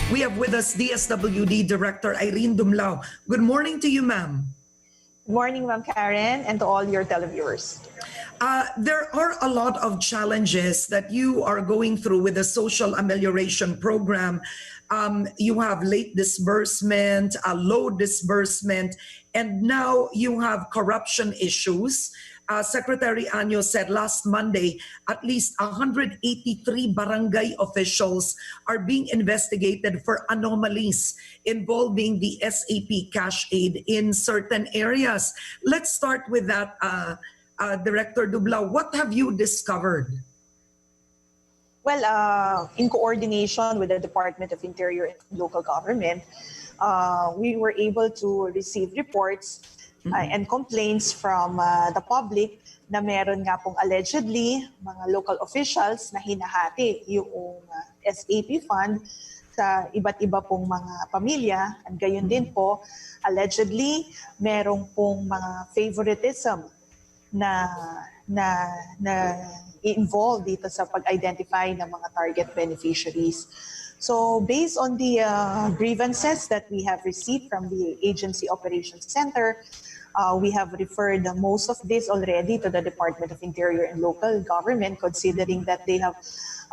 We have with us DSWD Director Irene Dumlao. Good morning to you, ma'am. Good morning, Ma'am Karen, and to all your televiewers. There are a lot of challenges that you are going through with the social amelioration program. You have late disbursement, low disbursement, and now you have corruption issues. Secretary Anyo said last Monday, at least 183 barangay officials are being investigated for anomalies involving the SAP cash aid in certain areas. Let's start with that, Director Dumlao. What have you discovered? Well, in coordination with the Department of Interior and Local Government, we were able to receive reports and complaints from the public na meron nga pong allegedly mga local officials na hinahati yung SAP fund sa iba't iba pong mga pamilya. At gayon din po, allegedly, merong pong mga favoritism na involved dito sa pag-identify ng mga target beneficiaries. So based on the grievances that we have received from the Agency Operations Center, we have referred most of this already to the Department of Interior and Local Government, considering that they have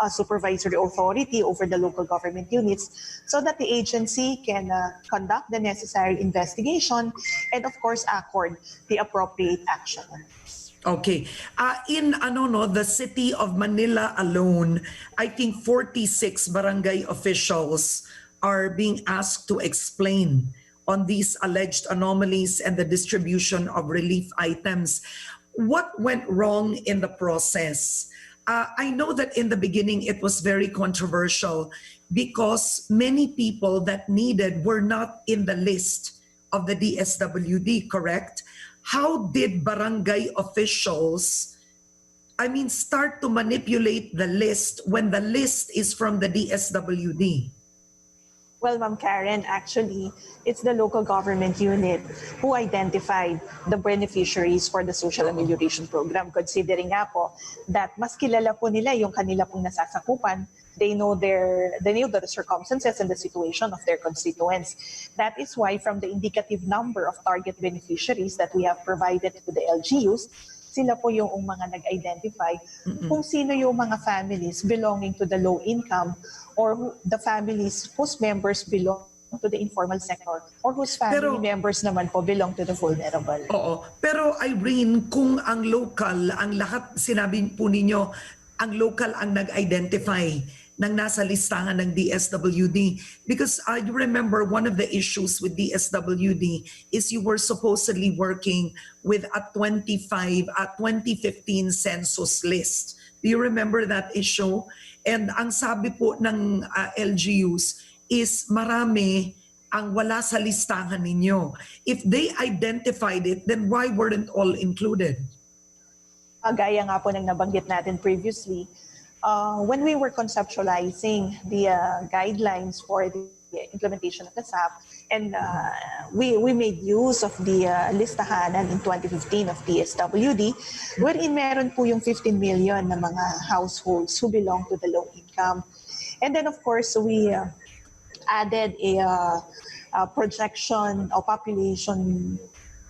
a supervisory authority over the local government units, so that the agency can conduct the necessary investigation and, of course, accord the appropriate action. Okay. In the city of Manila alone, I think 46 barangay officials are being asked to explain on these alleged anomalies and the distribution of relief items. What went wrong in the process? I know that in the beginning it was very controversial because many people that needed were not in the list of the DSWD, correct? How did barangay officials, start to manipulate the list when the list is from the DSWD? Well, Ma'am Karen, actually, it's the local government unit who identified the beneficiaries for the social amelioration program, considering nga po that mas kilala po nila yung kanila pong nasasakupan. They know the circumstances and the situation of their constituents. That is why from the indicative number of target beneficiaries that we have provided to the LGUs, sila po yung mga nag-identify kung sino yung mga families belonging to the low income or the families whose members belong to the informal sector or whose family members naman po belong to the vulnerable. Oo. Pero Irene, kung ang local, ang lahat, sinabi po ninyo, ang local ang nag-identify ng nasa listahan ng DSWD. Because you remember one of the issues with DSWD is you were supposedly working with a 2015 census list. Do you remember that issue? And ang sabi po ng LGUs is marami ang wala sa listahan ninyo. If they identified it, then why weren't all included? Gaya nga po ng nabanggit natin previously, when we were conceptualizing the guidelines for the implementation of the SAP, and we made use of the listahanan in 2015 of DSWD, wherein meron po yung 15 million na mga households who belong to the low income. And then of course, we added a projection of population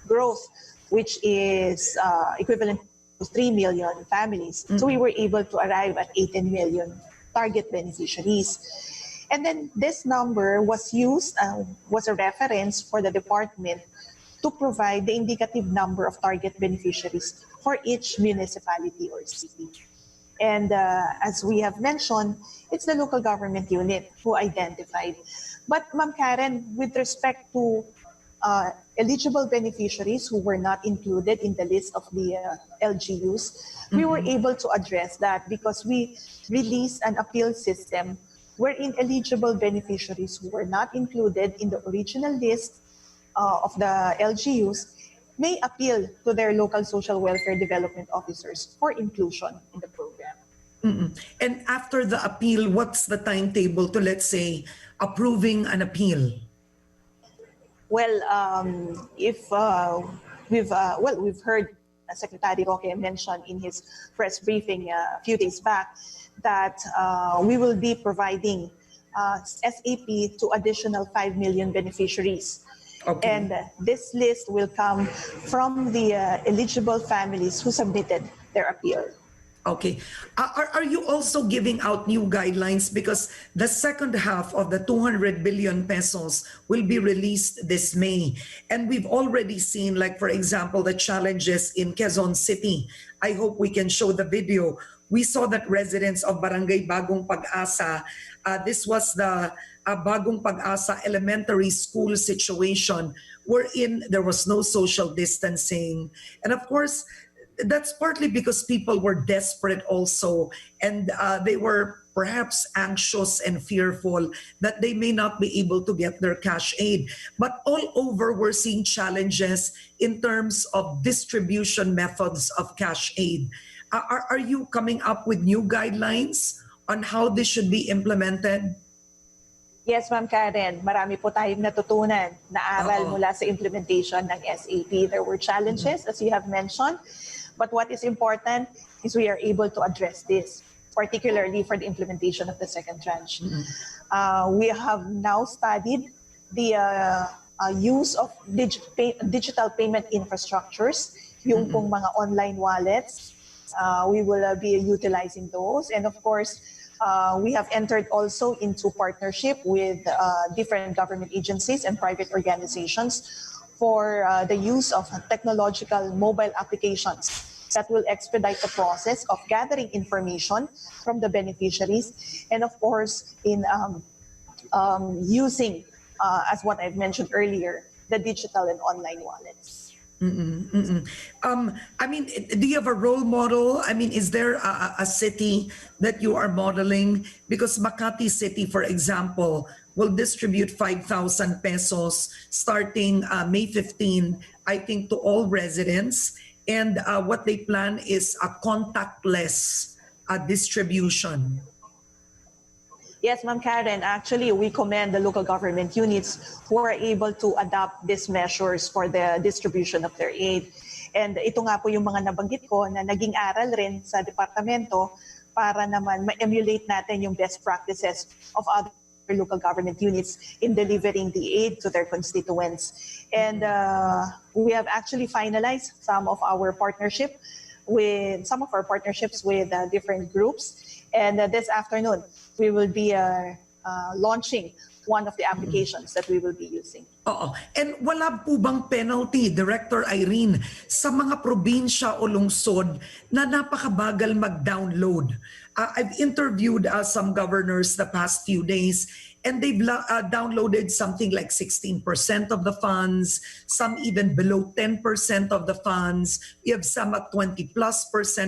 growth, which is equivalent to 3 million families. So we were able to arrive at 18 million target beneficiaries. And then this number was used, was a reference for the department to provide the indicative number of target beneficiaries for each municipality or city. And as we have mentioned, it's the local government unit who identified. But Ma'am Karen, with respect to eligible beneficiaries who were not included in the list of the LGUs, we were able to address that because we released an appeal system wherein eligible beneficiaries who were not included in the original list of the LGUs may appeal to their local social welfare development officers for inclusion in the program. And after the appeal, what's the timetable to, let's say, approving an appeal? Well, we've heard Secretary Roque mention in his press briefing a few days back that we will be providing SAP to additional 5 million beneficiaries. Okay. And this list will come from the eligible families who submitted their appeal. Okay. Are you also giving out new guidelines because the second half of the 200 billion pesos will be released this May? And we've already seen, like, for example, the challenges in Quezon City. I hope we can show the video. We saw that residents of Barangay Bagong Pag-asa, this was the Bagong Pag-asa elementary school situation wherein there was no social distancing. And of course, that's partly because people were desperate also, and they were perhaps anxious and fearful that they may not be able to get their cash aid. But all over, we're seeing challenges in terms of distribution methods of cash aid. Are you coming up with new guidelines on how this should be implemented? Yes, Ma'am Karen, marami po tayong natutunan na aral Oo. mula sa implementation ng SAP. There were challenges, as you have mentioned, but what is important is we are able to address this, particularly for the implementation of the second tranche. We have now studied the use of digital payment infrastructures, yung pong mga online wallets. We will be utilizing those. And of course, we have entered also into partnership with different government agencies and private organizations for the use of technological mobile applications that will expedite the process of gathering information from the beneficiaries, and of course in using, as what I've mentioned earlier, the digital and online wallets. I mean, do you have a role model? I mean, is there a city that you are modeling? Because Makati City, for example, will distribute 5,000 pesos starting May 15, I think, to all residents. And what they plan is a contactless distribution. Yes, Ma'am Karen, actually, we commend the local government units who are able to adopt these measures for the distribution of their aid. And ito nga po yung mga nabanggit ko na naging aral rin sa departamento para naman ma-emulate natin yung best practices of other local government units in delivering the aid to their constituents. And we have actually finalized some of our partnerships with different groups. And this afternoon, we will be launching one of the applications that we will be using. Oo. And wala po bang penalty, Director Irene, sa mga probinsya o lungsod na napakabagal mag-download? I've interviewed some governors the past few days, and they've downloaded something like 16% of the funds, some even below 10% of the funds. We have some at 20+%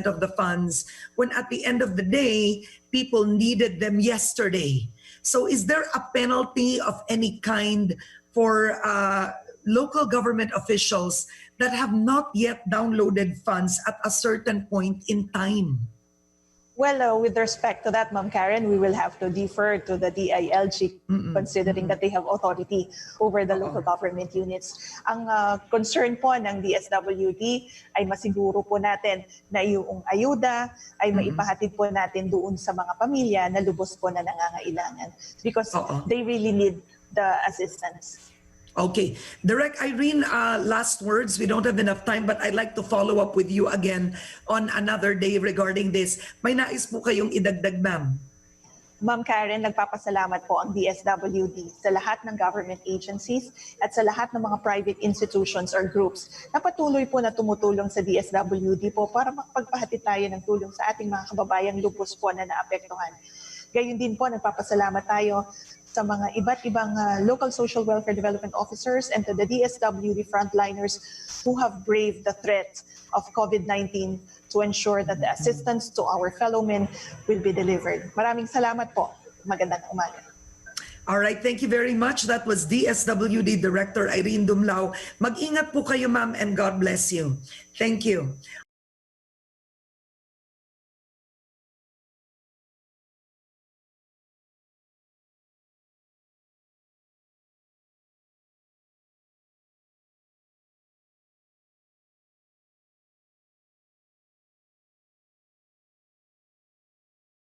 of the funds, when at the end of the day, people needed them yesterday. So is there a penalty of any kind for local government officials that have not yet downloaded funds at a certain point in time? Well, with respect to that, Ma'am Karen, we will have to defer to the DILG, considering that they have authority over the local government units. Ang concern po ng DSWD ay masiguro po natin na yung ayuda ay maipahatid po natin doon sa mga pamilya na lubos po na nangangailangan, because they really need the assistance. Okay. Direct Irene, last words. We don't have enough time, but I'd like to follow up with you again on another day regarding this. May nais po kayong idagdag, ma'am? Ma'am Karen, nagpapasalamat po ang DSWD sa lahat ng government agencies at sa lahat ng mga private institutions or groups na patuloy po na tumutulong sa DSWD po para makapagpahatid tayo ng tulong sa ating mga kababayang lubos po na naapektuhan. Gayun din po, nagpapasalamat tayo sa mga iba't ibang local social welfare development officers and to the DSWD frontliners who have braved the threat of COVID-19 to ensure that the assistance to our fellow men will be delivered. Maraming salamat po. Magandang umaga. All right, thank you very much. That was DSWD Director Irene Dumlao. Mag-ingat po kayo, ma'am, and God bless you. Thank you.